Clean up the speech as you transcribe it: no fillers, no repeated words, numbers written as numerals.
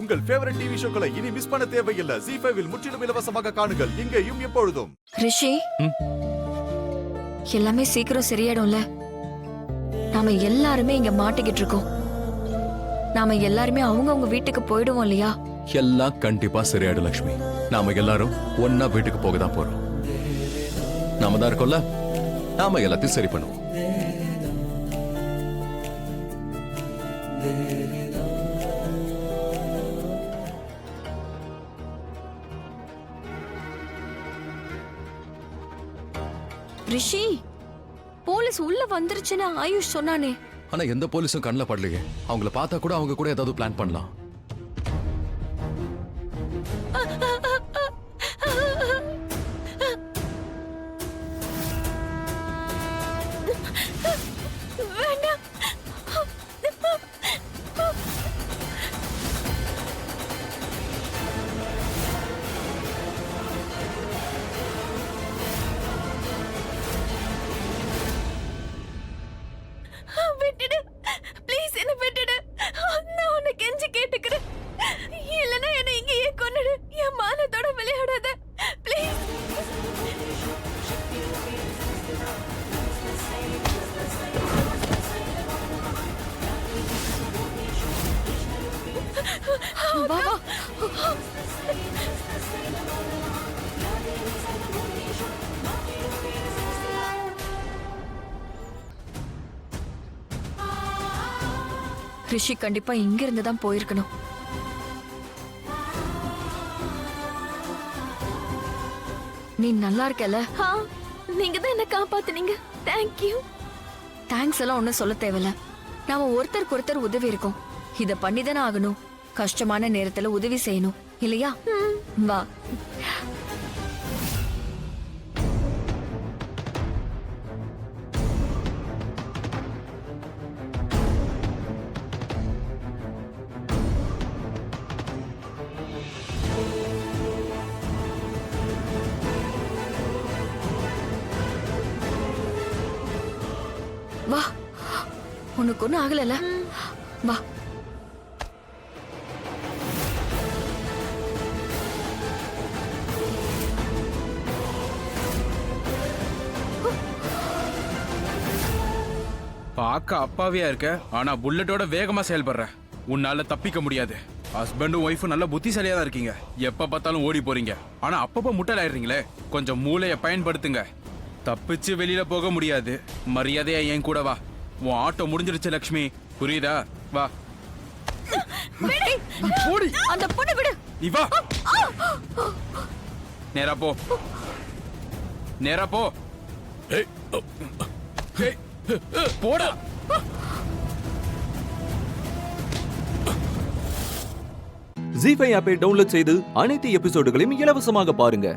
உங்கள் favourite TV ஷோக்களை இனி miss பண்ண தேவையில்லை. ZEE5 இல் முற்றிலும் இலவசமாக காணுங்கள், இங்கேயும் எப்பொழுதும். ரிஷி, எல்லாமே சீக்கிரம் சரியாயிடும்ல. நாம எல்லாருமே இங்க மாட்டிக்கிட்டு இருக்கோம். நாம எல்லாருமே அவங்க வீட்டுக்கு போயிடுவோம் இல்லையா? எல்லாம் கண்டிப்பா சரியாயிடும் லட்சுமி. நாம எல்லாரும் ஒன்னா வீட்டுக்கு போக தான் போறோம். நாம தான் இருக்கோம்ல, நாம எல்லாத்தையும் சரி பண்ணுவோம். ரிஷி, போலீஸ் உள்ள வந்துருச்சுன்னு ஆயுஷ் சொன்னானே. ஆனா எந்த போலீஸும் கண்ணில் படலையே. அவங்கள பார்த்தா கூட அவங்க கூட ஏதாவது பிளான் பண்ணலாம். விட்டுடு, ப்ளீஸ் என்ன விட்டுடு. நான் உன்னை கெஞ்சி கேட்டுக்கிறேன். இல்லைன்னா என்ன இங்கேயே கொன்னுடு. என் மானத்தோட விளையாடாத ப்ளீஸ். வா வா. ரிஷி கண்டிப்பா இங்க இருந்து தான் போயிருக்கணும். நீ நல்லா இருக்கல? நீங்க தான் என்ன காப்பாத்துனீங்க. Thank you. தேங்க்ஸ் எல்லாம் ஒன்னும் சொல்ல தேவையில்ல. நாம ஒருத்தருக்கு ஒருத்தர் உதவி இருக்கோம். இத பண்ணிதானே ஆகணும். கஷ்டமான நேரத்துல உதவி செய்யணும் இல்லையா? வா. வா, உனக்கு ஒன்னும் ஆகல? வா. பார்க்க அப்பாவியா இருக்க, ஆனா புல்லட்டோட வேகமா செயல்படுற. உன்னால தப்பிக்க முடியாது. ஹஸ்பண்டும் ஒய்ஃபும் நல்ல புத்திசாலியா தான் இருக்கீங்க. எப்ப பார்த்தாலும் ஓடி போறீங்க, ஆனா அப்பப்ப முட்டலாயிடுறீங்களே. கொஞ்சம் மூளைய பயன்படுத்துங்க. தப்பிச்சு வெளியில போக முடியாது. மரியாதையா என் கூட வா. உன் ஆட்டோ முடிஞ்சிருச்சு லக்ஷ்மி, புரியுதா? வா. அந்த பொண்ணு விடு. நீ வா. நேரா போ, நேரா போ. போடா. ZEE5 ஆப்பை டவுன்லோட் செய்து அனைத்து எபிசோடுகளையும் இலவசமாக பாருங்க.